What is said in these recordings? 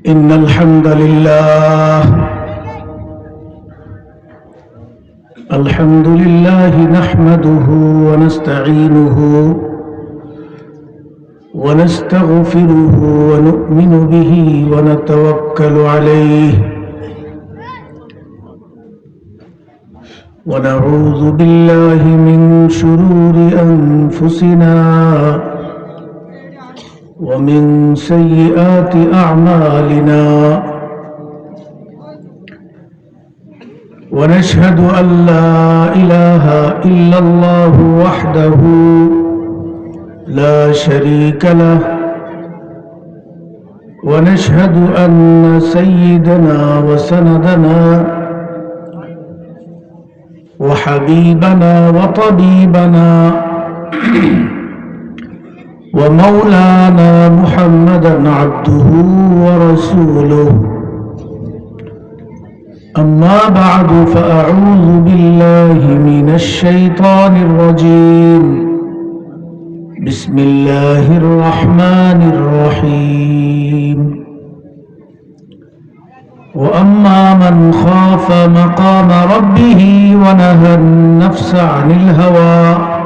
إن الحمد لله نحمده ونستعينه ونستغفره ونؤمن به ونتوكل عليه ونعوذ بالله من شرور أنفسنا ومن سيئات أعمالنا ونشهد أن لا إله إلا الله وحده لا شريك له ونشهد أن سيدنا وسندنا وحبيبنا وطبيبنا ومولانا محمدا عبده ورسوله أما بعد فأعوذ بالله من الشيطان الرجيم بسم الله الرحمن الرحيم وأما من خاف مقام ربه ونهى النفس عن الهوى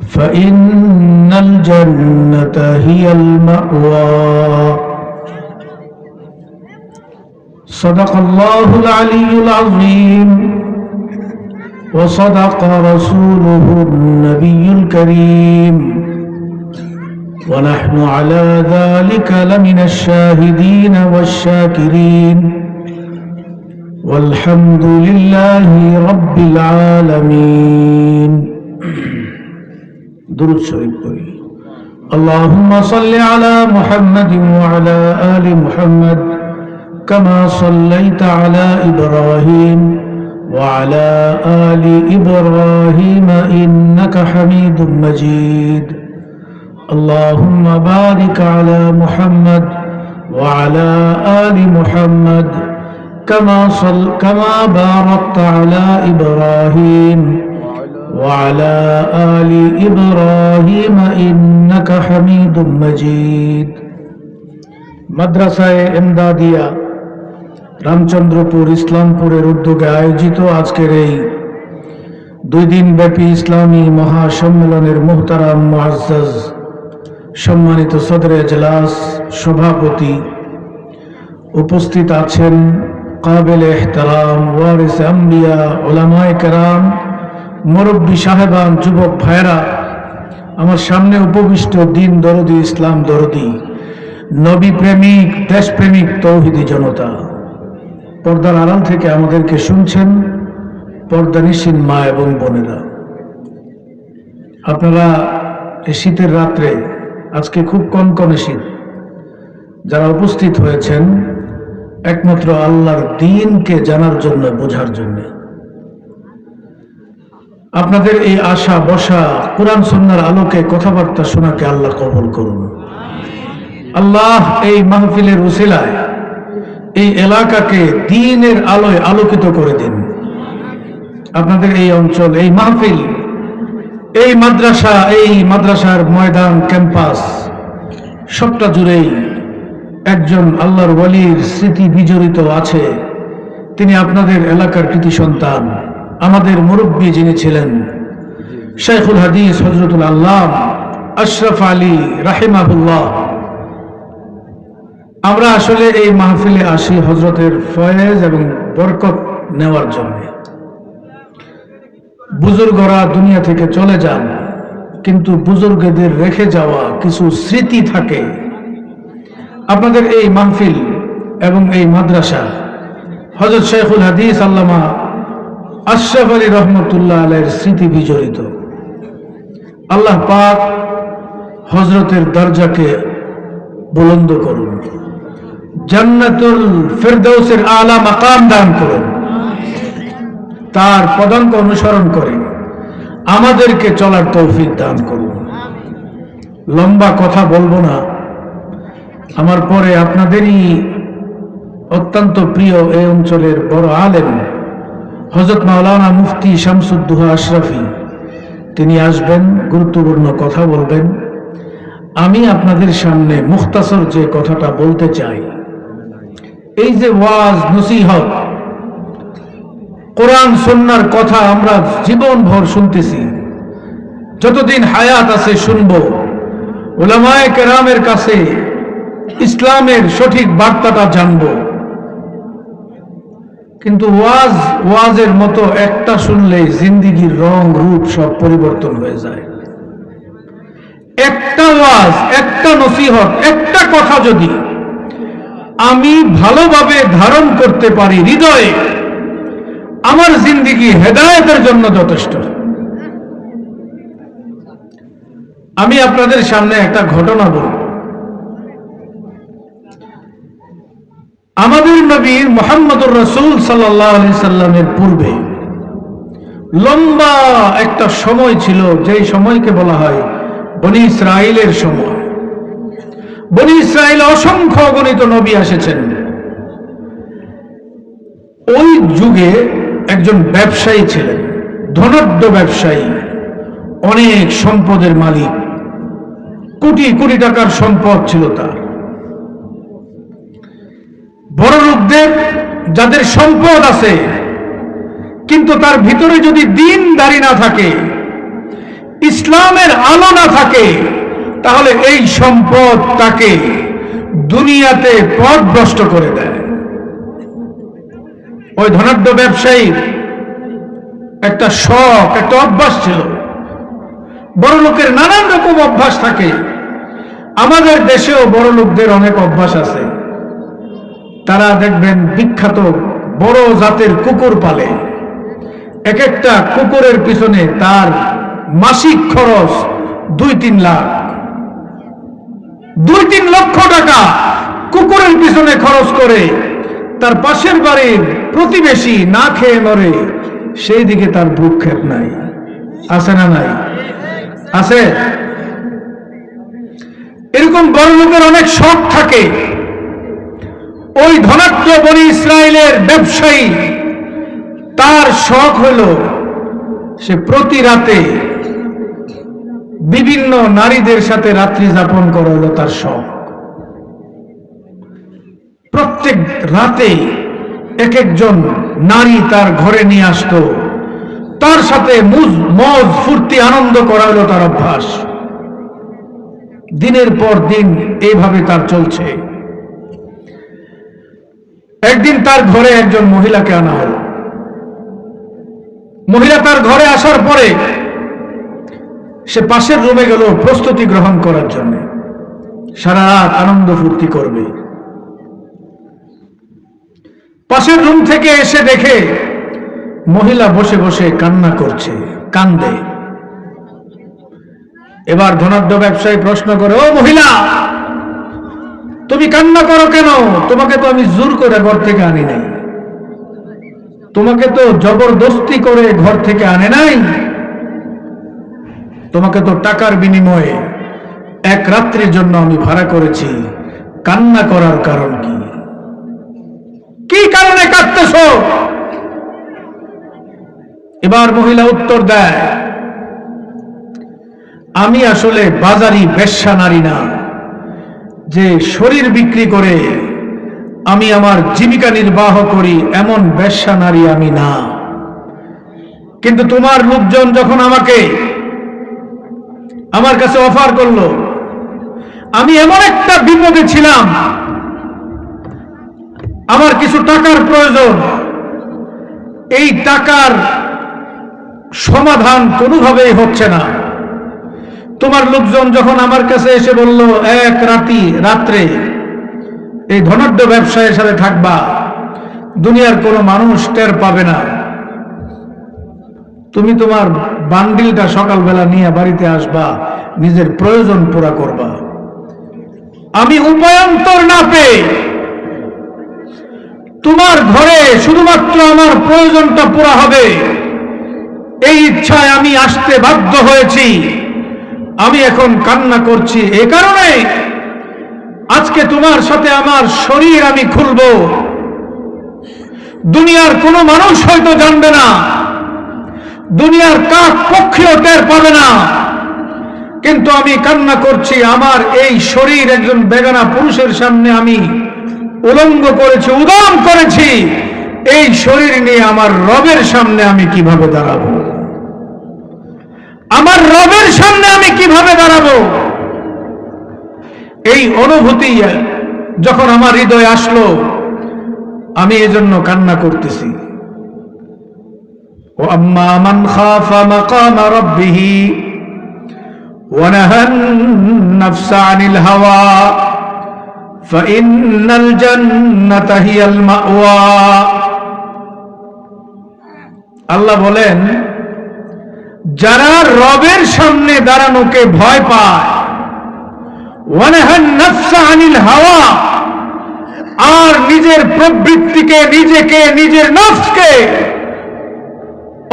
فإن الجنة هي المأوى صدق الله العلي العظيم وصدق رسوله النبي الكريم ونحن على ذلك لمن الشاهدين والشاكرين والحمد لله رب العالمين درود شريف قولي اللهم صل على محمد وعلى آل محمد كما صليت على إبراهيم وعلى آل إبراهيم إنك حميد مجيد اللهم بارك على محمد وعلى آل محمد كما باركت على إبراهيم وعلى آل إبراهيم إنك حميد مجيد মাদ্রাসায়ে ইমদাদিয়া রামচন্দ্রপুর ইসলামপুরের উদ্যোগে আয়োজিত আজকের এই 2 দিন ব্যাপী ইসলামী মহাসম্মেলনের মুহতারাম মুআজ্জাজ সম্মানিত সদরে এজলাস সভাপতি উপস্থিত আছেন কাবিল ইহতারাম ওয়ারিস আম্বিয়া উলামায়ে কেরাম মুরব্বী সাহেবান যুবক ভাইরা আমার সামনে উপবিষ্ট দিন দরদি ইসলাম দরদি নবী প্রেমিক দেশপ্রেমিক তৌহিদি জনতা পর্দার আড়াল থেকে আমাদেরকে শুনছেন পর্দানিশীন মা এবং বোনেরা আপনারা এই শীতের রাত্রে আজকে খুব কনকনে শীত যারা উপস্থিত হয়েছেন একমাত্র আল্লাহর দ্বীনকে জানার জন্য বোঝার জন্য আপনাদের এই আশা বসা কুরআন সুন্নাহর আলোকে কথাবার্তা শোনাকে আল্লাহ কবুল করুন আল্লাহ এই মাহফিলের উসিলায় এই এলাকাকে দ্বীনের আলোয় আলোকিত করে দিন আপনাদের এই অঞ্চল এই মাহফিল এই মাদ্রাসার ময়দান ক্যাম্পাস সবটা জুড়েই একজন আল্লাহর ওয়ালির স্মৃতি বিজড়িত আছে তিনি আপনাদের এলাকার কৃতি সন্তান আমাদের মুরব্বী যিনি ছিলেন শাইখুল হাদিস হযরতুল আল্লাম আশরাফ আলী রাহিমাহুল্লাহ আমরা আসলে এই মাহফিলে আসি হযরতের ফয়েজ এবং বরকত নেওয়ার জন্য বুজুর্গরা দুনিয়া থেকে চলে যান কিন্তু বুজুর্গদের রেখে যাওয়া কিছু স্মৃতি থাকে আপনাদের এই মাহফিল এবং এই মাদ্রাসা হযরত শাইখুল হাদিস আল্লামা আশরাফ আলী রহমতুল্লাহ আলাইহির স্মৃতি বিজড়িত আল্লাহ পাক হযরতের দরজাকে বুলন্দ করুন জান্নাতুল ফিরদাউসের আলা মাকাম দান করুন তার পদাঙ্ক অনুসরণ করে আমাদেরকে চলার তৌফিক দান করুন লম্বা কথা বলবো না আমার পরে আপনাদেরই অত্যন্ত প্রিয় এই অঞ্চলের বড় আলেম হযরত মাওলানা মুফতি শামসুদ্দোহা আশরাফি তিনি আসবেন গুরুত্বপূর্ণ কথা বলবেন আমি আপনাদের সামনে মুখতাসর যে কথাটা বলতে চাই, এই যে ওয়াজ নসিহত কোরআন সুন্নাহর কথা আমরা জীবনভর শুনতেছি, যতদিন হায়াত আছে শুনবো, উলামায়ে কেরামের কাছে ইসলামের সঠিক বার্তাটা জানবো। কিন্তু ওয়াজের মতো একটা শুনলে জিন্দেগির রং রূপ সব পরিবর্তন হয়ে যায়। একটা ওয়াজ, একটা নসিহত, একটা কথা যদি আমি ভালোভাবে ধারণ করতে পারি হৃদয়ে, আমার জিন্দেগি হেদায়েতের জন্য যথেষ্ট। আমি আপনাদের সামনে একটা ঘটনা বলব। আমাদের নবী মুহাম্মদুর রাসূল সাল্লাল্লাহু আলাইহি সাল্লামের পূর্বে লম্বা একটা সময় ছিল, যেই সময়কে বলা হয় বনি ইসরাইলের সময়। বনি ইসরাইলে অসংখ্য অগণিত নবী এসেছেন। ওই যুগে একজন ব্যবসায়ী ছিলেন, ধনাঢ্য ব্যবসায়ী, অনেক সম্পদের মালিক, কোটি কোটি টাকার সম্পদ ছিল তার। বড় লোকদের যাদের সম্পদ আছে কিন্তু তার ভিতরে যদি দ্বীনদারি না থাকে, ইসলামের আলো না থাকে, তাহলে এই সম্পদ তাকে দুনিয়াতে পথভ্রষ্ট করে দেয়। ওই ধনাঢ্য ব্যবসায়ীর একটা শখ, একটা অভ্যাস ছিল। বড় লোকের নানান রকম অভ্যাস থাকে। আমাদের দেশেও বড় লোকদের অনেক অভ্যাস আছে। তারা দেখবেন বিখ্যাত বড় জাতের কুকুর পালে। এক একটা কুকুরের পিছনে তার মাসিক খরচ 2-3 লাখ, 2-3 লক্ষ টাকা কুকুরের পিছনে খরচ করে। তার পাশের বাড়ির প্রতিবেশী না খেয়ে মরে, সেই দিকে তার ভ্রুক্ষেপ নাই। আছে না নাই? আছে। এরকম বড় লোকের অনেক শখ থাকে। ওই ধনাঢ্য বনি ইসরায়েলের ব্যবসায়ী, তার শখ হল সে প্রতি রাতে বিভিন্ন নারীদের সাথে রাত্রি যাপন করা হলো তার শখ। প্রত্যেক রাতে এক একজন নারী তার ঘরে নিয়ে আসতো, তার সাথে মজ ফুর্তি আনন্দ করা হলো তার অভ্যাস। দিনের পর দিন এইভাবে তার চলছে। একদিন তার ঘরে একজন মহিলাকে আনা হলো। মহিলা তার ঘরে আসার পরে সে পাশের রুমে গেল প্রস্তুতি গ্রহণ করার জন্য, সারা রাত আনন্দ ফুর্তি করবে। পাশের রুম থেকে এসে দেখে মহিলা বসে বসে কান্না করছে, কান্দে। এবার ধনাঢ্য ব্যবসায়ী প্রশ্ন করে, ও মহিলা, তুমি কান্না করো কেন? তোমাকে তো আমি জোর করে ঘর থেকে আনি নাই, তোমাকে তো জবরদস্তি করে ঘর থেকে আনে নাই, তোমাকে তো টাকার বিনিময়ে এক রাত্রির জন্য আমি ভাড়া করেছি। কান্না করার কারণ কি? কি কারণে কাঁদতেছ? এবার মহিলা উত্তর দেয়, আমি আসলে বাজারি বেশ্যা নারী না, যে শরীর বিক্রি করে আমি আমার জীবিকা নির্বাহ করি, এমন বেশ্যা নারী আমি না। কিন্তু তোমার লোকজন যখন আমাকে আমার কাছে অফার করলো, আমি এমন একটা বিপদে ছিলাম, আমার কিছু টাকার প্রয়োজন, এই টাকার সমাধান কোনোভাবেই হচ্ছে না। তোমার লোকজন যখন আমার কাছে এসে বলল, এক রাত্রে এই ধনাঢ্য ব্যবসায়ীর সাথে থাকবা, দুনিয়ার কোনো মানুষ টের পাবে না, তুমি তোমার বান্ডিলটা সকালবেলা নিয়ে বাড়িতে আসবা, নিজের প্রয়োজন পুরা করবা। আমি উপায়ান্তর না পেয়ে তোমার ঘরে শুধুমাত্র আমার প্রয়োজনটা পুরা হবে, এই ইচ্ছায় আমি আসতে বাধ্য হয়েছি। আমি এখন কান্না করছি এই কারণে, আজকে তোমার সাথে আমার শরীর আমি খুলবো, দুনিয়ার কোনো মানুষ হয়তো জানবে না, দুনিয়ার কাক পক্ষীও টের পাবে না। কিন্তু আমি কান্না করছি, আমার এই শরীর একজন বেগানা পুরুষের সামনে আমি উলঙ্গ করেছি, উদম করেছি, এই শরীর নিয়ে আমার রবের সামনে আমি কিভাবে দাঁড়াবো? আমার রবের সামনে আমি কিভাবে দাঁড়াবো? এই অনুভূতি যখন আমার হৃদয়ে আসলো, আমি এজন্য কান্না করতেছি। ও আম্মা মান খাফা মাকাম রাব্বিহি ওয়া নাহান নাফসা আনিল হাওয়া ফাইন্নাল জান্নাতা হিয়াল মাওয়া। আল্লাহ বলেন, যারা রবের সামনে দাঁড়ানোকে ভয় পায়, ওয়া নাহান নাফসা আনিল হাওয়া, আর নিজের প্রবৃত্তিকে, নিজেকে, নিজের নফসকে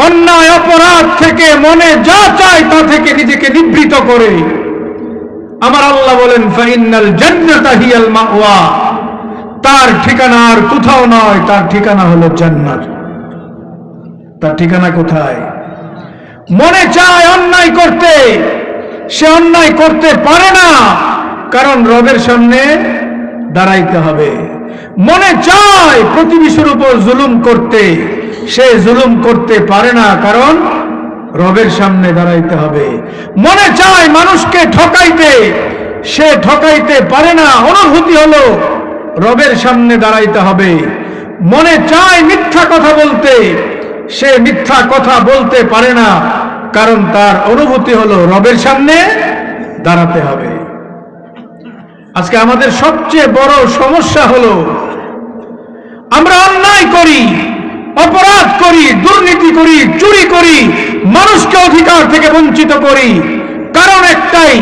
অন্যায় অপরাধ থেকে, মনে যা চায় তা থেকে নিজেকে নিবৃত করে, আমার আল্লাহ বলেন ফাইন্নাল জান্নাতা হিয়াল মাওয়া, তার ঠিকানা আর কোথাও নয়, তার ঠিকানা হলো জান্নাত। তার ঠিকানা কোথায়? মনে চায় অন্যায় করতে, সে অন্যায় করতে পারে না, কারণ রবের সামনে দাঁড়াইতে হবে। মনে চায় প্রতিবেশীর উপর জুলুম করতে, সে জুলুম করতে পারে না, কারণ রবের সামনে দাঁড়াইতে হবে। মনে চায় মানুষকে ঠকাইতে, সে ঠকাইতে পারে না, অনুভূতি হলো রবের সামনে দাঁড়াইতে হবে। মনে চায় মিথ্যা কথা বলতে, সে মিথ্যা কথা বলতে পারে না, কারণ তার অনুভূতি হলো রবের সামনে দাঁড়াতে হবে। আজকে আমাদের সবচেয়ে বড় সমস্যা হলো আমরা অন্যায় করি, অপরাধ করি, দুর্নীতি করি, চুরি করি, মানুষকে অধিকার থেকে বঞ্চিত করি, কারণ একটাই,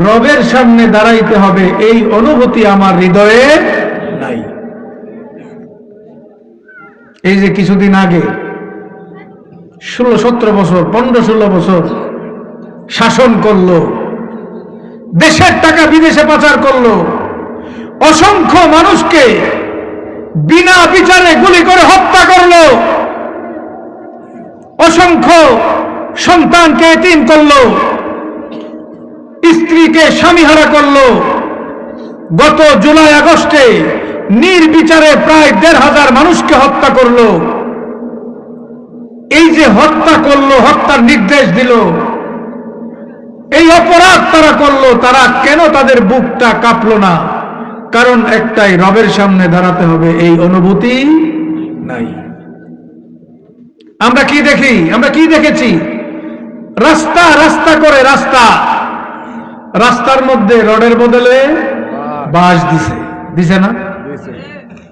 রবের সামনে দাঁড়াইতে হবে, এই অনুভূতি আমার হৃদয়ে নাই। এই যে কিছুদিন আগে 16-17 বছর, 15-16 বছর শাসন করলো, দেশের টাকা বিদেশে পাচার করলো, অসংখ্য মানুষকে বিনা বিচারে গুলি করে হত্যা করলো, অসংখ্য সন্তানকে এতিম করলো, স্ত্রীকে স্বামীহারা করলো। গত জুলাই আগস্টে নির্বিচারে প্রায় 1,500 মানুষকে হত্যা করলো। এই যে হত্যা করলো, হত্যার নির্দেশ দিল, এই অপরাধ তারা করলো, তারা কেন তাদের বুকটা কাঁপলো না? কারণ একটাই, রবের সামনে দাঁড়াতে হবে, এই অনুভূতি নাই। আমরা কি দেখি? আমরা কি দেখেছি? রাস্তা রাস্তা করে রাস্তা, রাস্তার মধ্যে রডের বদলে বাঁশ দিছে না?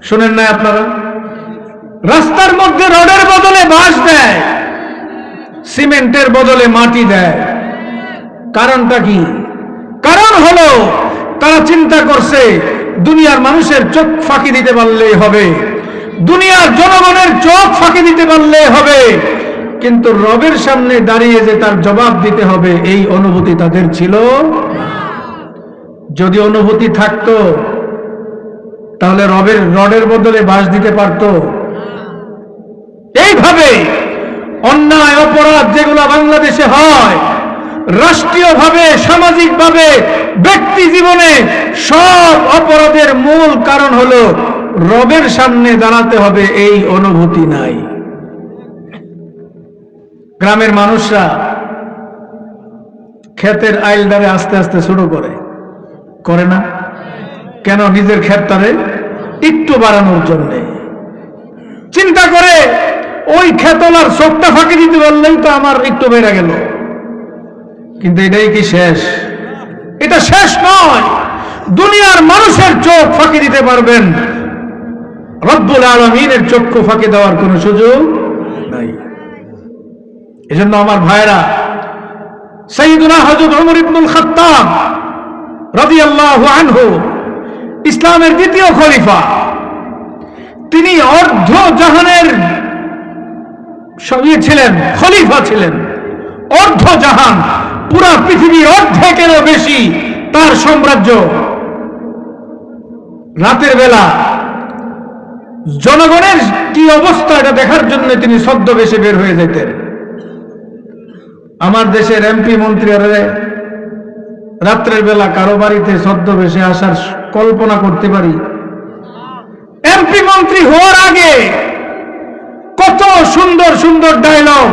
শোনেন না আপনারা? রাস্তার মধ্যে রডের বদলে বাঁশ দেয়, সিমেন্টের বদলে মাটি দেয়। কারণটা কি? কারণ হলো তারা চিন্তা করছে দুনিয়ার মানুষের চোখ ফাঁকি দিতে পারলেই হবে, দুনিয়ার জনগণের চোখ ফাঁকি দিতে পারলেই হবে, কিন্তু রবের সামনে দাঁড়িয়ে যে তার জবাব দিতে হবে, এই অনুভূতি তাদের ছিল। যদি অনুভূতি থাকতো তাহলে রডের বদলে বাঁশ দিতে পারতো। এইভাবে অন্যায় অপরাধ যেগুলো বাংলাদেশে হয়, রাষ্ট্রীয়ভাবে, সামাজিকভাবে, ব্যক্তি জীবনে, সব অপরাধের মূল কারণ হলো রবের সামনে দাঁড়াতে হবে, এই অনুভূতি নাই। গ্রামের মানুষরা ক্ষেতের আইলদারে আস্তে আস্তে শুরু করে না কেন? নিজের ক্ষেতটারে একটু বাড়ানোর জন্য চিন্তা করে, ওই ক্ষেতলার চোখটা ফাঁকি দিতে পারলেই তো আমার একটু বেড়ে গেল। কিন্তু এটাই কি শেষ? এটা শেষ নয়। দুনিয়ার মানুষের চোখ ফাঁকি দিতে পারবেন, রব্বুল আলামিনের চক্ষু ফাঁকি দেওয়ার কোন সুযোগ নাই। এজন্য আমার ভাইরা, সাইয়্যিদুনা হযরত ওমর ইবনুল খাত্তাব রাদিয়াল্লাহু আনহু, ইসলামের দ্বিতীয় খলিফা, তিনি অর্ধ জাহানের ছিলেন, খলিফা ছিলেন। অর্ধ জাহান, পুরা পৃথিবীর অর্ধেকেরও বেশি তার সাম্রাজ্য। রাতের বেলা জনগণের কি অবস্থা এটা দেখার জন্য তিনি ছদ্মবেশে বের হয়ে যেতেন। আমার দেশের এমপি মন্ত্রীরা রাত্রের বেলা কারো বাড়িতে ছদ্মবেশে আসার কল্পনা করতে পারি? এমপি মন্ত্রী হওয়ার আগে কত সুন্দর সুন্দর ডায়লগ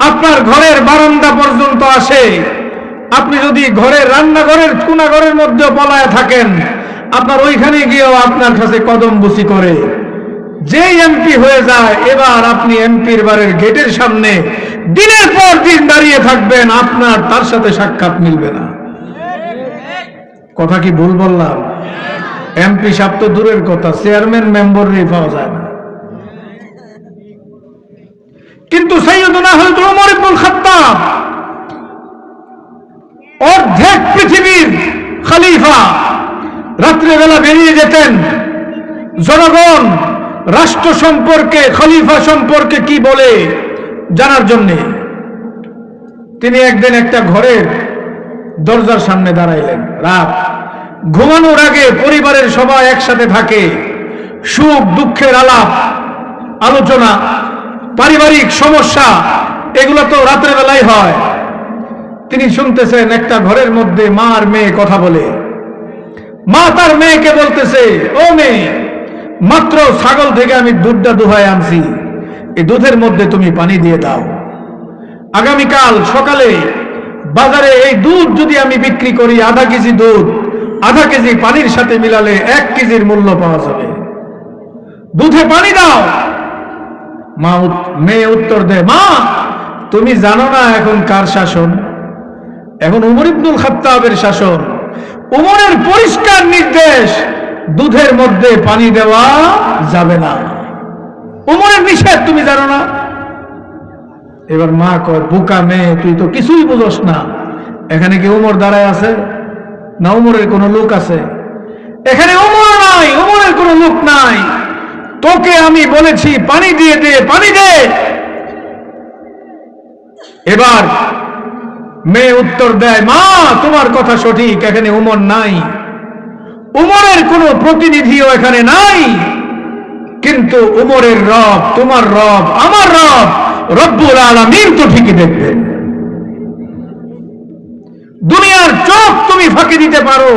আপনার ঘরের বারান্দা পর্যন্ত আসে। আপনি যদি ঘরের রান্নাঘরের কোনাঘরের মধ্যে পলায় থাকেন, আপনার ওইখানে গিয়েও আপনার কাছে কদম বুসি করে। যেই এমপি হয়ে যায়, এবার আপনি এমপির বাড়ির গেটের সামনে দিনের পর দিন দাঁড়িয়ে থাকবেন, আপনার তার সাথে সাক্ষাৎ মিলবে না। কথা কি ভুল বললাম? এমপি সাহেব তো দূরের কথা, চেয়ারম্যান মেম্বারই পাওয়া যায় না। কিন্তু সাইয়্যিদুনা হযরত ওমর ইবনুল খাত্তাব অর্ধেক পৃথিবীর খলিফা, রাত্রিবেলা বেরিয়ে যেতেন জনগণ রাষ্ট্র সম্পর্কে, খলিফা সম্পর্কে কি বলে জানার জন্যে। তিনি একদিন একটা ঘরের দরজার সামনে দাঁড়াইলেন। রাত, ঘুমানোর আগে পরিবারের সবাই একসাথে থাকে, সুখ দুঃখের আলাপ আলোচনা, পারিবারিক সমস্যা, এগুলো তো রাতের বেলায় হয়। তিনি শুনতেছেন একটা ঘরের মধ্যে মা আর মেয়ে কথা বলে। মা তার মেয়েকে বলতেছে, ও মেয়ে, মাত্র ছাগল থেকে আমি দুধটা দুহায় আনছি, এই দুধের মধ্যে তুমি পানি দিয়ে দাও। আগামীকাল সকালে বাজারে এই দুধ যদি আমি বিক্রি করি, আধা কেজি দুধ আধা কেজি পানির সাথে মিলালে 1 কেজির মূল্য পাওয়া যাবে, দুধে পানি দাও। মেয়ে উত্তর দেয়, মা তুমি জানো না এখন কার শাসন? এখন উমর ইবনুল খাত্তাবের শাসন। উমরের পরিষ্কার নির্দেশ, দুধের মধ্যে পানি দেওয়া যাবে না। উমরের নিষেধ তুমি জানো না? এবার মা কয়, বোকা মেয়ে, তুই তো কিছুই বুঝোস না। এখানে কি উমর দাঁড়ায় আছে? না উমরের কোনো লোক আছে? এখানে উমর নাই, উমরের কোনো লোক নাই। তোকে আমি বলেছি পানি দিয়ে দে, পানি দে। এবার মেয়ে উত্তর দেয়, মা তোমার কথা সঠিক, এখানে উমর নাই, উমরের কোনো প্রতিনিধিও এখানে নাই, কিন্তু উমরের রব, তোমার রব, আমার রব, রব্বুল আলামিন তো ঠিকই দেখবেন। দুনিয়ার চোখ তুমি ফাঁকি দিতে পারো,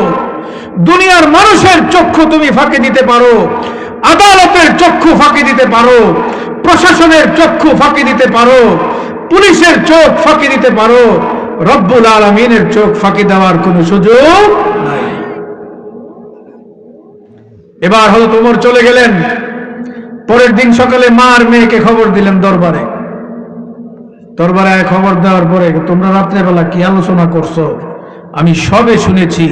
দুনিয়ার মানুষের চক্ষু তুমি ফাঁকি দিতে পারো, আদালতের চক্ষু ফাঁকি দিতে পারো, প্রশাসনের চক্ষু ফাঁকি দিতে পারো, পুলিশের চোখ ফাঁকি দিতে পারো, রব্বুল আলামিনের চোখ ফাঁকি দেওয়ার কোনো সুযোগ নাই। এবার হযরত ওমর চলে গেলেন। পরের দিন সকালে মা আর মেয়েকে খবর দিলেন দরবারে। দরবারে খবর দেওয়ার পরে, তোমরা রাত্রেবেলা কি আলোচনা করছো? আমি সবে শুনেছি,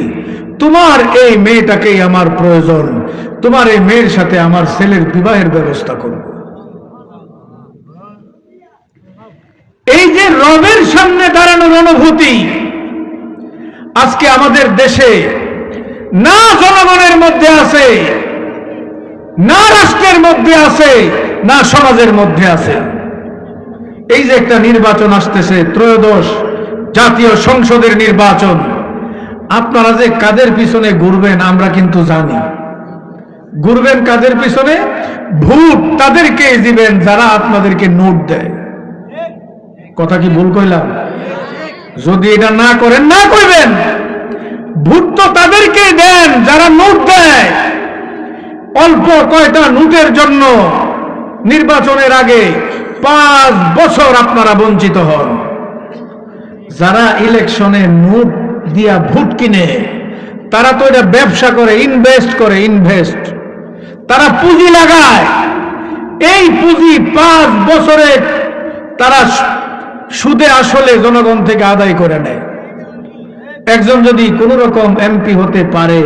তোমার এই মেয়েটাকেই আমার প্রয়োজন, তোমার এই মেয়ের সাথে আমার ছেলের বিবাহের ব্যবস্থা করব। এই যে রবের সামনে দাঁড়ানোর অনুভূতি আজকে আমাদের দেশে না জনগণের মধ্যে আছে, না রাষ্ট্রের মধ্যে আছে, না সমাজের মধ্যে আছে। এই যে একটা নির্বাচন আসতেছে, ত্রয়োদশ জাতীয় সংসদের নির্বাচন, আপনারা যে কাদের পিছনে ঘুরবেন আমরা কিন্তু জানি। ঘুরবেন কাদের পিছনে? ভোট তাদেরকে দিবেন যারা আপনাদেরকে নোট দেয়। কথা কি ভুল কইলাম? যদি এটা না করেন, না করবেন, ভোট তো তাদেরকে দেন যারা নোট দেয়। অল্প কয়টা নোটের জন্য নির্বাচনের আগে 5 বছর আপনারা বঞ্চিত হন। যারা ইলেকশনে নোট দিয়া ভোট কিনে, তারা তো এটা ব্যবসা করে, ইনভেস্ট করে, তারা পুঁজি লাগায়। এই পুঁজি 5 বছরে তারা সুদে আসলে জনগণ থেকে আদায় করে নেয়। একজন যদি কোনো রকম এমপি হতে পারে,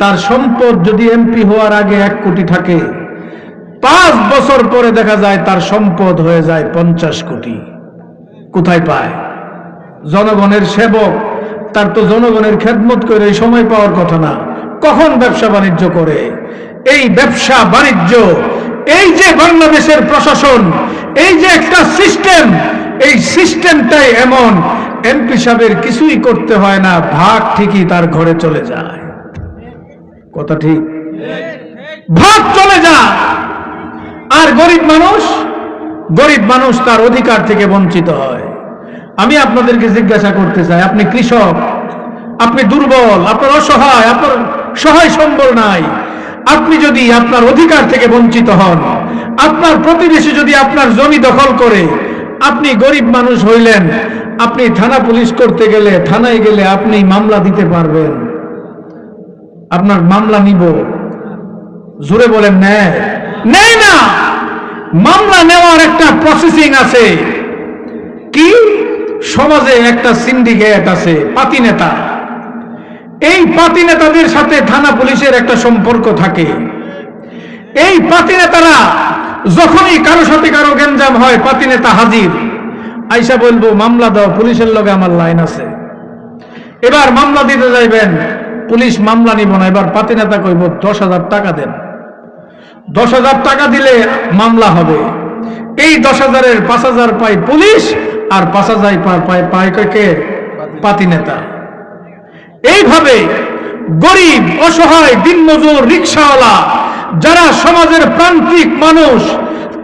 তার সম্পদ যদি এমপি হওয়ার আগে 1 কোটি থাকে, 5 বছর পরে দেখা যায় তার সম্পদ হয়ে যায় 50 কোটি। কোথায় পায়? জনগণের সেবক, তার তো জনগণের খেদমত করে সময় পাওয়ার কথা না, কখন ব্যবসা বাণিজ্য করে। এই ব্যবসা বাণিজ্য, এই যে বাংলাদেশের প্রশাসন, এই যে একটা সিস্টেম, এই সিস্টেমটাই এমন, এমপি সাহেবের কিছুই করতে হয় না, ভাগ ঠিকই তার ঘরে চলে যায়। কথা ঠিক? ভাগ চলে যায়। আর গরিব মানুষ তার অধিকার থেকে বঞ্চিত হয়। আমি আপনাদেরকে জিজ্ঞাসা করতে চাই, আপনি কৃষক, আপনি দুর্বল, আপনার অসহায়, আপনার সহায় সম্বল নাই, আপনি যদি আপনার অধিকার থেকে বঞ্চিত হন, আপনার প্রতিবেশী যদি আপনার জমি দখল করে, আপনি গরিব মানুষ হইলেন, আপনি থানা পুলিশ করতে গেলে, থানায় গেলে আপনি মামলা দিতে পারবেন? আপনার মামলা নিব? জোরে বলেন নেয়? নেয় না। মামলা নেওয়ার একটা প্রসেসিং আছে। কি? সমাজে একটা সিন্ডিকেট আছে, পাতি নেতা। এই পাতি নেতাদের সাথে থানা পুলিশের একটা সম্পর্ক থাকে। এই পাতি নেতারা যখনই কারো সাথে কারো গেঞ্জাম হয়, পাতি নেতা হাজির, আইসা বলবো মামলা দাও, পুলিশের লগে আমার লাইন আছে। এবার মামলা দিতে যাইবেন, পুলিশ মামলা নিব না, এবার পাতি নেতা কইব 10,000 টাকা দেন। 10,000 টাকা দিলে মামলা হবে। এই 10,000-এর 5,000 পায় পুলিশ, আর 5,000 পায় কে? পাতি নেতা। এইভাবে গরিব, অসহায়, দিনমজুর, রিকশাওয়ালা, যারা সমাজের প্রান্তিক মানুষ,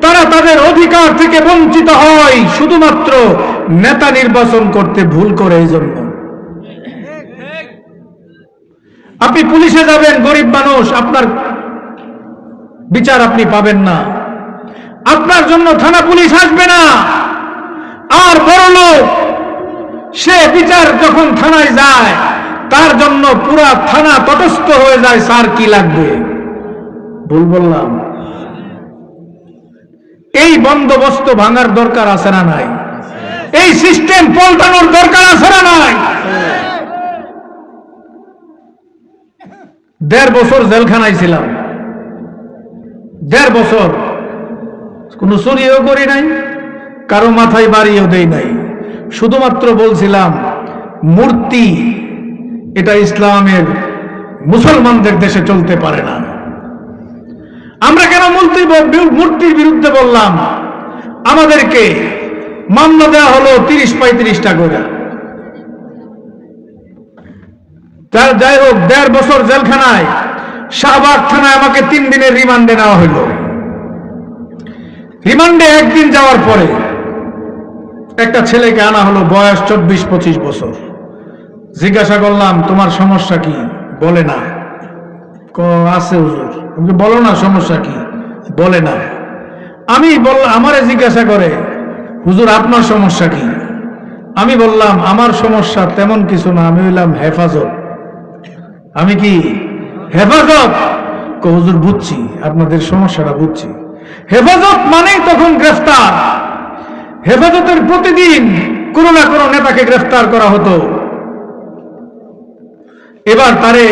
তারা তাদের অধিকার থেকে বঞ্চিত হয় শুধুমাত্র নেতা নির্বাচন করতে ভুল করে। এই জন্য আপনি পুলিশে যাবেন, গরিব মানুষ, আপনার বিচার আপনি পাবেন না, আপনার জন্য থানা পুলিশ আসবে না। আর বড় লোক, সে বিচার যখন থানায় যায়, তার জন্য পুরা থানা তটস্থ হয়ে যায়, স্যার কি লাগবে? ভুল বললাম? এই বন্দোবস্ত ভাঙার দরকার আছে না নাই? এই সিস্টেম পাল্টানোর দরকার আছে না নাই? 1.5 বছর জেলখানায় ছিলাম। 1.5 বছর কোনো চুরিও করি নাই, কারো মাথায় বাড়িও দেই নাই। শুধুমাত্র বলছিলাম মূর্তি এটা ইসলামের, মুসলমানদের দেশে চলতে পারে না। আমরা কেন মূর্তির বিরুদ্ধে বললাম? আমাদেরকে মামলা দেওয়া হলো 30-35টা করে। যাই হোক, 1.5 বছর জেলখানায়, শাহবাগ থানায় আমাকে 3 দিনের রিমান্ডে নেওয়া হলো। রিমান্ডে 1 দিন যাওয়ার পরে একটা ছেলেকে আনা হলো, বয়স 24-25 বছর। জিজ্ঞাসা করলাম তোমার সমস্যা কি? বলে না। আছে হুজুর। বলো না সমস্যা কি? বলে না। আমি বললাম, আমারে জিজ্ঞাসা করে হুজুর আপনার সমস্যা কি? আমি বললাম আমার সমস্যা তেমন কিছু না, আমি হইলাম হেফাজত। আমি কি হেফাজত? হুজুর বুঝছি, আপনাদের সমস্যাটা বুঝছি। হেফাজত মানেই তখন গ্রেফতার। হেফাজতের প্রতিদিন কোনো না কোনো নেতাকে গ্রেফতার করা হতো। এবার তারে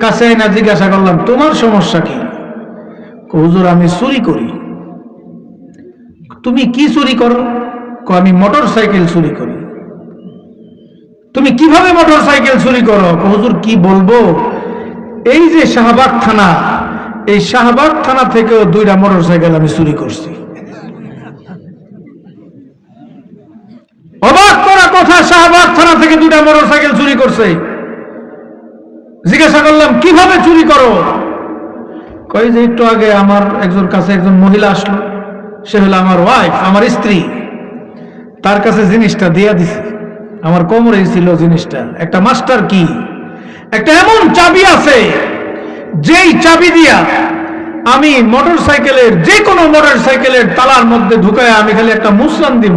কাছে না জিজ্ঞাসা করলাম তোমার সমস্যা কি? হুজুর আমি চুরি করি। তুমি কি চুরি করো? আমি মোটর সাইকেল চুরি করি। তুমি কিভাবে মোটর সাইকেল চুরি করো? হুজুর কি বলবো, এই যে শাহবাগ থানা, এই শাহবাগ থানা থেকেও 2টা মোটর সাইকেল আমি চুরি করছি। অবাক করা কথা, শাহবাগ থানা থেকে 2টা মোটর সাইকেল চুরি করছে। জিজ্ঞাসা করলাম কিভাবে চুরি করো? কই যে একটু আগে আমার একজন কাছে একজন মহিলা আসলো, সে হলো আমার ওয়াইফ, আমার স্ত্রী। তার কাছে জিনিসটা দিয়া দিছে, আমার কোমরেই ছিল জিনিসটা, একটা মাস্টার কি, একটা এমন চাবি আছে যেই চাবি দিয়া আমি মোটর সাইকেলের, যে কোনো মোটর সাইকেলের তালার মধ্যে ঢুকায় আমি খালি একটা মুসলান দিব,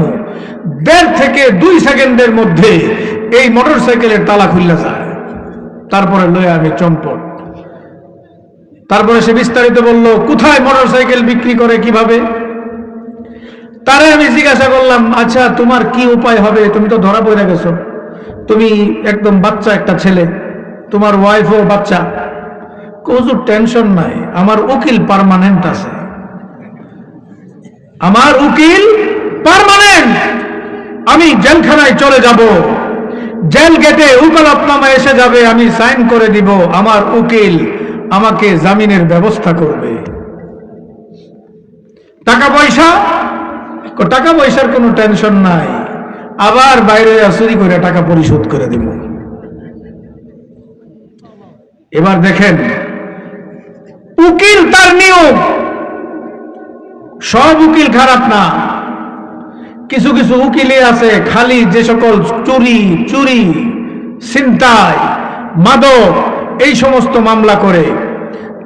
1.5 থেকে 2 সেকেন্ডের মধ্যে এই মোটর সাইকেলের তালা খুলে যায়। তারপরে লয়ে আমি চম্পট। তারপরে সে বিস্তারিত বলল কোথায় মোটর সাইকেল বিক্রি করে, কিভাবে। তারে আমি জিজ্ঞাসা করলাম আচ্ছা তোমার কি উপায় হবে, তুমি তো ধরা পড়ে গেছো, তুমি একদম বাচ্চা একটা ছেলে, তোমার ওয়াইফও বাচ্চা। হুজুর টেনশন নাই, আমার উকিল পার্মানেন্ট আছে, আমার উকিল পার্মানেন্ট। আমি জেলখানায় চলে যাব, জেল গেটে উকালতনামা এসে যাবে, আমি সাইন করে দিব, আমার উকিল আমাকে জামিনের ব্যবস্থা করবে। টাকা পয়সা, টাকা পয়সার কোনো টেনশন নাই, আবার বাইরে চুরি করে টাকা পরিশোধ করে দিব। এবার দেখেন উকিল তার নিয়ম, সব উকিল খারাপ না, কিছু কিছু উকিলে আছে খালি যে সকল চুরি ছিনতাই, মাদক, এই সমস্ত মামলা করে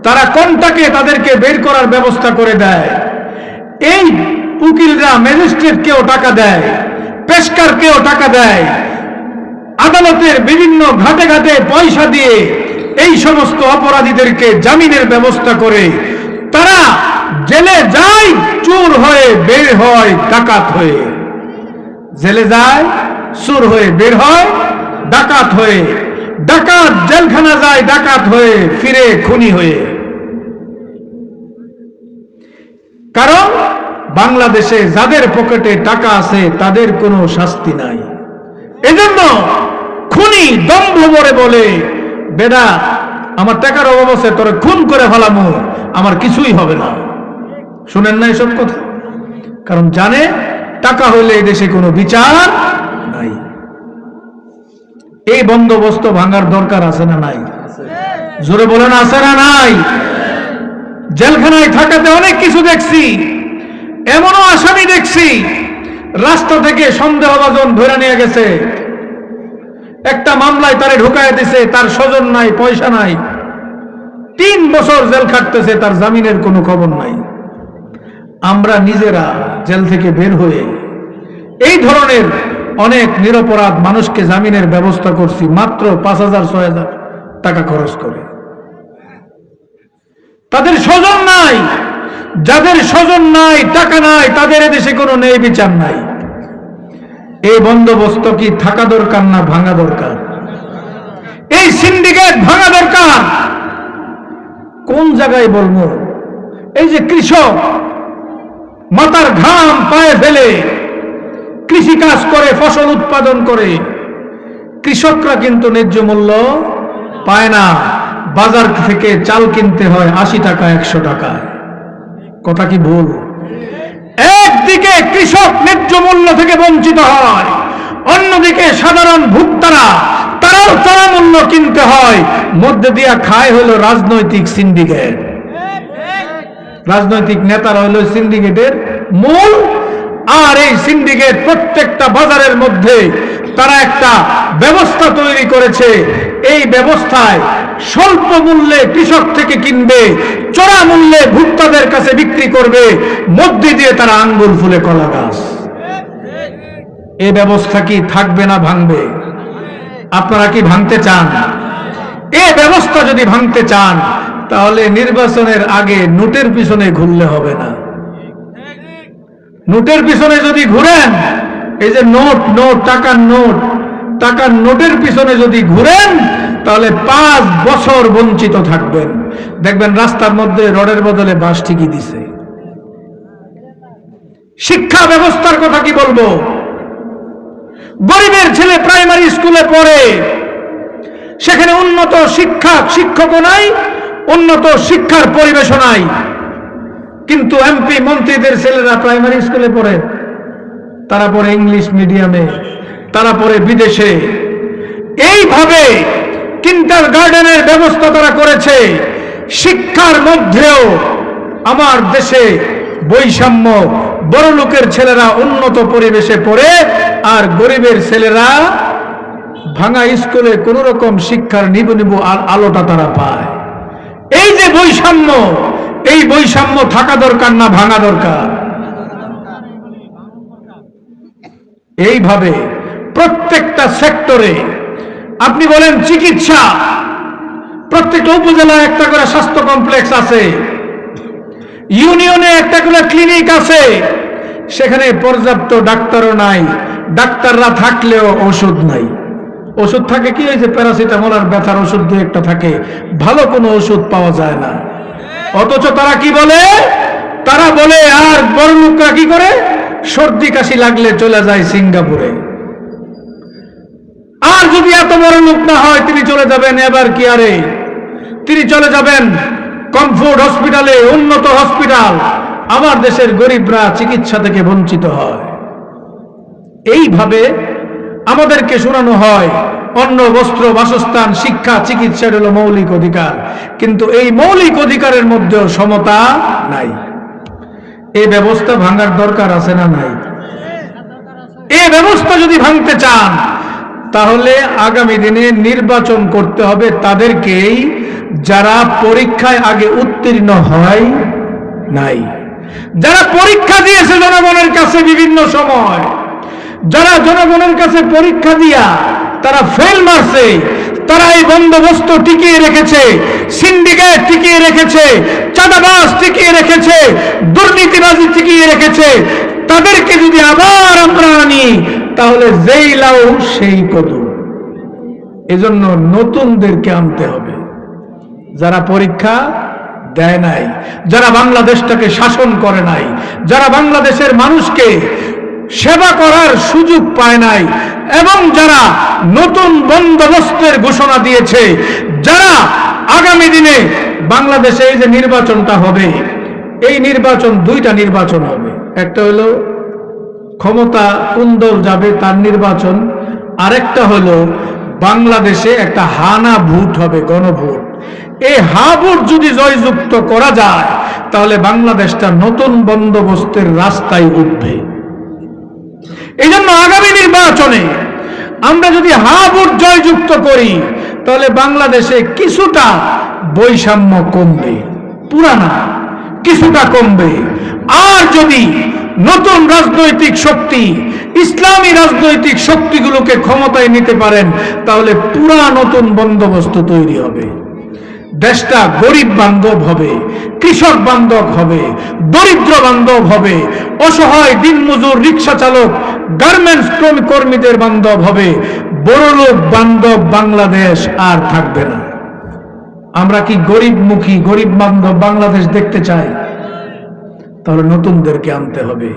তারা কোনটাকে তাদেরকে বের করার ব্যবস্থা করে দেয়। এই উকিলরা ম্যাজিস্ট্রেটকেও টাকা দেয়, পেশকারকেও টাকা দেয়, আদালতের বিভিন্ন ঘাটে ঘাটে পয়সা দিয়ে এই সমস্ত অপরাধীদেরকে জামিনের ব্যবস্থা করে তারা জেলে যায় চোর হয়ে, বের হয় ডাকাত হয়ে। জেলে যায় চোর হয়ে, বের হয় ডাকাত হয়ে। ডাকাত জেলখানা যায় ডাকাত হয়ে, ফিরে খুনি হয়ে। কারণ বাংলাদেশে যাদের পকেটে টাকা আছে তাদের কোনো শাস্তি নাই। এজন্য খুনি দম্ভ ভরে বলে, বেটা আমার টাকার অভাব আছে, তোরে খুন করে ফেলামু, আমার কিছুই হবে না। শুনেন না এসব কথা? কারণ জানে টাকা হইলে এই দেশে কোনো বিচার নাই। এই বন্দোবস্ত ভাঙার দরকার আছে না নাই? জোরে বলেন আছে না নাই? জেলখানায় থাকাতে অনেক কিছু দেখছি, এমনও আসামি দেখছি রাস্তা থেকে সন্দেহভাজন ধরে নিয়ে গেছে, একটা মামলায় তারে ঢুকায় দিছে, তার স্বজন নাই, পয়সা নাই, 3 বছর জেল খাটতেছে, তার জামিনের কোনো খবর নাই। আমরা নিজেরা জেল থেকে বের হয়ে এই ধরনের অনেক নিরপরাধ মানুষকে জামিনের ব্যবস্থা করছি মাত্র 5,000-6,000 টাকা খরচ করে। তাদের স্বজন নাই, যাদের স্বজন নাই, টাকা নাই, তাদের এদেশে কোনো ন্যায় বিচার নাই। এই বন্দোবস্ত কি থাকা দরকার না ভাঙা দরকার? এই সিন্ডিকেট ভাঙা দরকার। কোন জায়গায় বলবো? এই যে কৃষক মাথার ঘাম পায়ে ফেলে কৃষি কাজ করে, ফসল উৎপাদন করে, কৃষকরা কিন্তু ন্যায্য মূল্য পায় না। বাজার থেকে চাল কিনতে হয় 80 টাকা, 100 টাকায়। কথা কি ভুল? একদিকে কৃষক ন্যায্য মূল্য থেকে বঞ্চিত হয়, অন্যদিকে সাধারণ ভোক্তারা তারাও চড়া মূল্য কিনতে হয়। মধ্যে দিয়া খায় হলো রাজনৈতিক সিন্ডিকেট। রাজনৈতিক নেতারা হলো সিন্ডিকেটের মূল। আর এই সিন্ডিকেট প্রত্যেকটা বাজারের মধ্যে তারা একটা ব্যবস্থা তৈরি করেছে। এই ব্যবস্থায় স্বল্প মূল্যে কৃষক থেকে কিনবে, চড়া মূল্যে ভোক্তাদের কাছে বিক্রি করবে, মধ্যে দিয়ে তারা আঙ্গুল ফুলে কলা গাছ। এই ব্যবস্থা কি থাকবে না ভাঙবে? আপনারা কি ভাঙতে চান? এই ব্যবস্থা যদি ভাঙতে চান তাহলে নির্বাচনের আগে নোটের পিছনে ঘুরলে হবে না। নোটের পিছনে যদি ঘুরেন, এই যে নোট, টাকার নোটের পিছনে যদি ঘুরেন তাহলে 5 বছর বঞ্চিত থাকবেন। দেখবেন রাস্তার মধ্যে রডের বদলে বাঁশ ঠিকই দিছে। শিক্ষা ব্যবস্থার কথা কি বলবো? গরিবের ছেলে প্রাইমারি স্কুলে পড়ে, সেখানে উন্নত শিক্ষকও নাই, উন্নত শিক্ষার পরিবেশও নাই, কিন্তু এমপি মন্ত্রীদের ছেলেরা প্রাইমারি স্কুলে পড়ে, তারা পড়ে ইংলিশ মিডিয়ামে, তারা পড়ে বিদেশে। এইভাবে কিন্ডারগার্টেনের ব্যবস্থা তারা করেছে। শিক্ষার মধ্যেও আমার দেশে বৈষম্য। বড় লোকের ছেলেরা উন্নত পরিবেশে পড়ে আর গরিবের ছেলেরা ভাঙা স্কুলে কোন রকম শিক্ষার নিবু আলোটা তারা পায়। এই যে বৈষম্য, এই বৈষম্য থাকা দরকার না ভাঙা দরকার? এইভাবে প্রত্যেকটা সেক্টরে, আপনি বলেন চিকিৎসা, প্রত্যেকটা উপজেলায় একটা করে স্বাস্থ্য কমপ্লেক্স আছে, ইউনিয়নে একটা করে ক্লিনিক আছে, সেখানে পর্যাপ্ত ডাক্তারও নাই, ডাক্তাররা থাকলেও ওষুধ নাই। ওষুধ থাকে কি, ওই যে প্যারাসিটামল আর ব্যথার ওষুধ 2-1টা থাকে, ভালো কোনো ওষুধ পাওয়া যায় না। অথচ তারা কি বলে? তারা বলে, আর বড় লোকরা কি করে, সর্দি কাশি লাগলে চলে যায় সিঙ্গাপুরে। আর যদি এত বড় লোক না হয়, তিনি চলে যাবেন এবার কি আরে, তিনি চলে যাবেন কমফোর্ট হসপিটালে, উন্নত হসপিটাল। আমার দেশের গরিবরা চিকিৎসা থেকে বঞ্চিত হয়। এইভাবে আমাদেরকে শোনানো হয় অন্ন, বস্ত্র, বাসস্থান, শিক্ষা, চিকিৎসার হলো মৌলিক অধিকার, কিন্তু এই মৌলিক অধিকারের মধ্যেও সমতা নাই। এই ব্যবস্থা ভাঙার দরকার আছে না নাই? এই ব্যবস্থা যদি ভাঙতে চান তাহলে আগামী দিনে নির্বাচন করতে হবে তাদেরকেই যারা পরীক্ষায় আগে উত্তীর্ণ হয় নাই, যারা পরীক্ষা দিয়েছে জনগণের কাছে বিভিন্ন সময়, যারা জনগণের কাছে পরীক্ষা দিয়া তারা ফেল মারছে, তারা এই বন্দোবস্ত টিকিয়ে রেখেছে, সিন্ডিকেট টিকিয়ে রেখেছে, চাঁদাবাজ টিকিয়ে রেখেছে, দুর্নীতিবাজি টিকিয়ে রেখেছে, তাদেরকে যদি আবার আমরা আনি তাহলে যেই লাউ সেই কদু। এজন্য নতুনদেরকে আনতে হবে, যারা পরীক্ষা দেয় নাই, যারা বাংলাদেশটাকে শাসন করে নাই, যারা বাংলাদেশের মানুষকে সেবা করার সুযোগ পায় নাই, এবং যারা নতুন বন্দোবস্তের ঘোষণা দিয়েছে, যারা আগামী দিনে বাংলাদেশে এই যে নির্বাচনটা হবে, এই নির্বাচন দুইটা নির্বাচন হবে, একটা হলো ক্ষমতা কোন দল যাবে তার নির্বাচন, আরেকটা হলো বাংলাদেশে একটা হানা ভোট হবে, গণভোট। এই হা ভোট যদি জয়যুক্ত করা যায় তাহলে বাংলাদেশটা নতুন বন্দোবস্তের রাস্তায় উঠবে। এই জন্য আগামী নির্বাচনে আমরা যদি হা ভোট জয়যুক্ত করি তাহলে বাংলাদেশে কিছুটা বৈষম্য কমবে, পুরানা কিছুটা কমবে। আর যদি নতুন রাজনৈতিক শক্তি, ইসলামী রাজনৈতিক শক্তিগুলোকে ক্ষমতায় নিতে পারেন তাহলে পুরা নতুন বন্দোবস্ত তৈরি হবে। দেশটা গরিব বান্ধব হবে, কৃষক বান্ধব হবে, দরিদ্র বান্ধব হবে, অসহায় দিনমজুর, রিক্সা চালক, গার্মেন্টস কর্মীদের বান্ধব হবে, বড়লোক বান্ধব বাংলাদেশ আর থাকবে না। আমরা কি গরিবমুখী, গরিব বান্ধব বাংলাদেশ দেখতে চাই? তাহলে নতুনদেরকে আনতে হবে।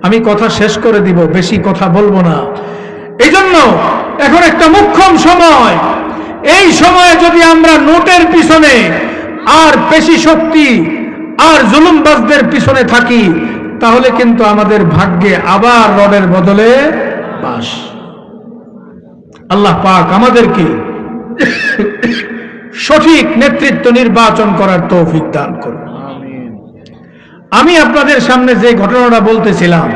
আমি কথা শেষ করে দিব, বেশি কথা বলবো না। এই জন্য এখন একটা মুখ্যম সময়, এই সময়ে যদি আমরা নোটের পিছনে আর পেশি শক্তি আর জুলুমবাজদের পিছনে থাকি তাহলে কিন্তু আমাদের ভাগ্যে আবার রডের বদলে বাঁশ। আল্লাহ পাক আমাদেরকে সঠিক নেতৃত্ব নির্বাচন করার তৌফিক দান করুন। আমি আপনাদের সামনে যে ঘটনাটা বলতেছিলাম,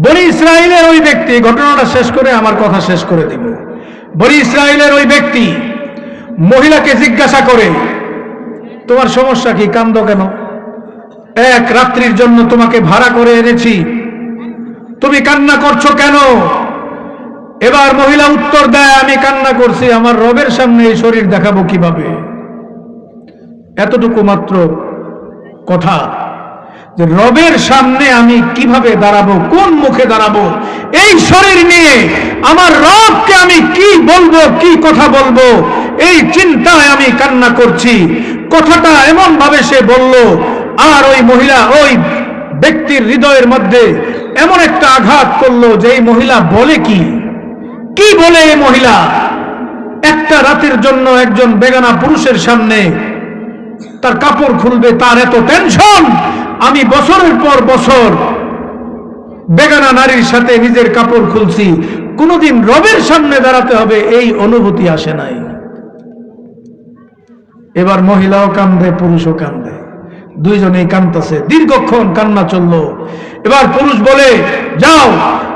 বনি ইসরাইলের ওই ব্যক্তি, ঘটনাটা শেষ করে আমার কথা শেষ করে দিব। বনি ইসরাইলের ওই ব্যক্তি মহিলাকে জিজ্ঞাসা করে, তোমার সমস্যা কি, কান্দো কেন? এক রাত্রির জন্য তোমাকে ভাড়া করে এনেছি, তুমি কান্না করছো কেন? এবার মহিলা উত্তর দেয়, আমি কান্না করছি আমার রবের সামনে এই শরীর দেখাবো কিভাবে। এতটুকু মাত্র কথা, যে রবের সামনে আমি কিভাবে দাঁড়াবো, কোন মুখে দাঁড়াবো, এই শরীর নিয়ে আমার রবকে আমি কি বলবো, কি কথা বলবো, এই চিন্তায় আমি কান্না করছি। কথাটা এমন ভাবে সে বলল, আর ওই মহিলা, ওই ব্যক্তির হৃদয়ের মধ্যে এমন একটা আঘাত করলো যে এই মহিলা বলে কি বলে এই মহিলা একটা রাতের জন্য একজন বেগানা পুরুষের সামনে তার কাপড় খুলবে, তার এত টেনশন। আমি বছরের পর বছর বেগানা নারীর সাথে নিজের কাপড় খুলছি, কোনোদিন রবের সামনে দাঁড়াতে হবে এই অনুভূতি আসে নাই। এবার মহিলাও কান্দে, পুরুষও কান্দে, দুইজনেই কান্দতেছে, দীর্ঘক্ষণ কান্না চললো। এবার পুরুষ বলে, যাও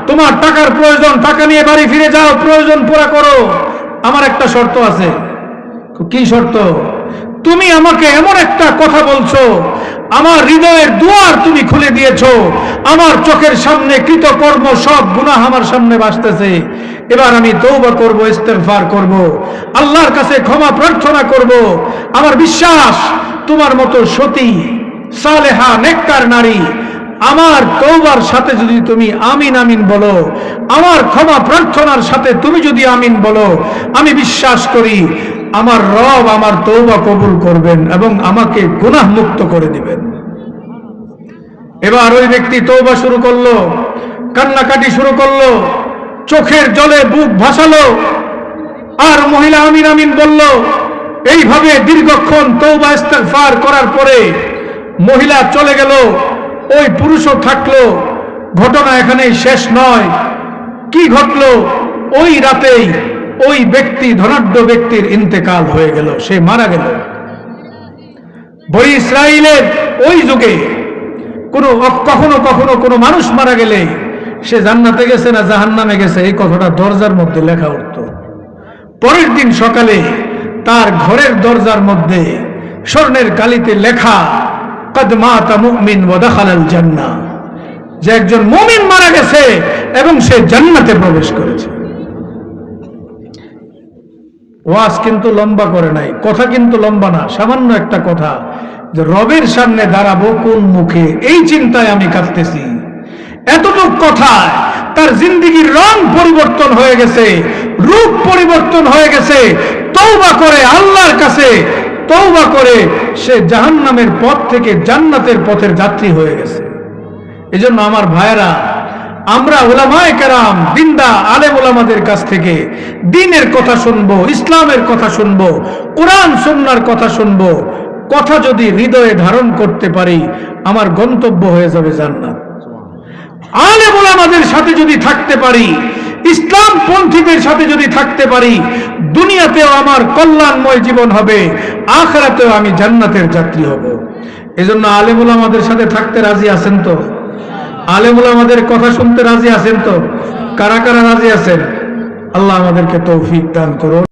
তোমার টাকার প্রয়োজন, টাকা নিয়ে বাড়ি ফিরে যাও, প্রয়োজন পুরা করো, আমার একটা শর্ত আছে। কি শর্ত? তুমি আমাকে এমন একটা কথা বলছো, আমার হৃদয়ের দুয়ার তুমি খুলে দিয়েছো, আমার চোখের সামনে কৃতকর্ম সব গুনাহ আমার সামনে ভাসতেছে। এবার আমি তওবা করব, ইস্তেগফার করব, আল্লাহর কাছে ক্ষমা প্রার্থনা করব। আমার বিশ্বাস তোমার মতো সতী, সালেহা, নেককার নারী আমার তওবার সাথে যদি তুমি আমিন আমিন বলো, আমার ক্ষমা প্রার্থনার সাথে তুমি যদি আমিন বলো, আমি বিশ্বাস করি আমার রব আমার তওবা কবুল করবেন এবং আমাকে গুনাহ মুক্ত করে দিবেন। এবার ওই ব্যক্তি তওবা শুরু করলো, কান্নাকাটি শুরু করলো, চোখের জলে বুক ভাসালো, আর মহিলা আমিন আমিন বলল। এইভাবে দীর্ঘক্ষণ তওবা ইস্তেগফার করার পরে মহিলা চলে গেল, ওই পুরুষও থাকলো। ঘটনা এখানেই শেষ নয়। কি ঘটলো? ওই রাতেই ওই ব্যক্তি, ধনাঢ্য ব্যক্তির ইন্তেকাল হয়ে গেল, সে মারা গেল। বনি ইসরাইলের ওই যুগে কখনো কখনো কোনো মানুষ মারা গেলে সে জান্নাতে গেছে না জাহান্নামে গেছে এই কথাটা দরজার মধ্যে লেখা উঠতো। পরের দিন সকালে তার ঘরের দরজার মধ্যে স্বর্ণের কালিতে লেখা কদ মাতা মুমিন ওয়া দাখালাল জান্নাহ, যে একজন মুমিন মারা গেছে এবং সে জান্নাতে প্রবেশ করেছে। ওয়াজ কিন্তু লম্বা করে নাই, কথা কিন্তু লম্বা না, সামান্য একটা কথা, যে রবের সামনে দাঁড়াবো কোন মুখে, এই চিন্তায় আমি কাঁদতেছি। এতটুক কথায় তার জিন্দেগির রং পরিবর্তন হয়ে গেছে, রূপ পরিবর্তন হয়ে গেছে। তওবা করে আল্লাহর কাছে তওবা করে সে জাহান্নামের পথ থেকে জান্নাতের পথের যাত্রী হয়ে গেছে। এজন্য আমার ভাইয়েরা, আমরা উলামায়ে কেরাম দিনদার আলেম উলামাদের কাছ থেকে দ্বীনের কথা শুনবো, ইসলামের কথা শুনবো, কোরআন সুন্নাহর কথা শুনবো। কথা যদি হৃদয়ে ধারণ করতে পারি, আমার গন্তব্য হয়ে যাবে জান্নাত। আলেম উলামাদের সাথে যদি থাকতে পারি, ইসলাম পন্থীদের সাথে যদি থাকতে পারি, দুনিয়াতেও আমার কল্যাণময় জীবন হবে, আখিরাতেও আমি জান্নাতের যাত্রী হব। এজন্য আলেম উলামাদের সাথে থাকতে রাজি আছেন তো? আলেম উলামাদের কথা শুনতে রাজি আছেন তো? কারা কারা রাজি আছেন? আল্লাহ আমাদেরকে তৌফিক দান করুন।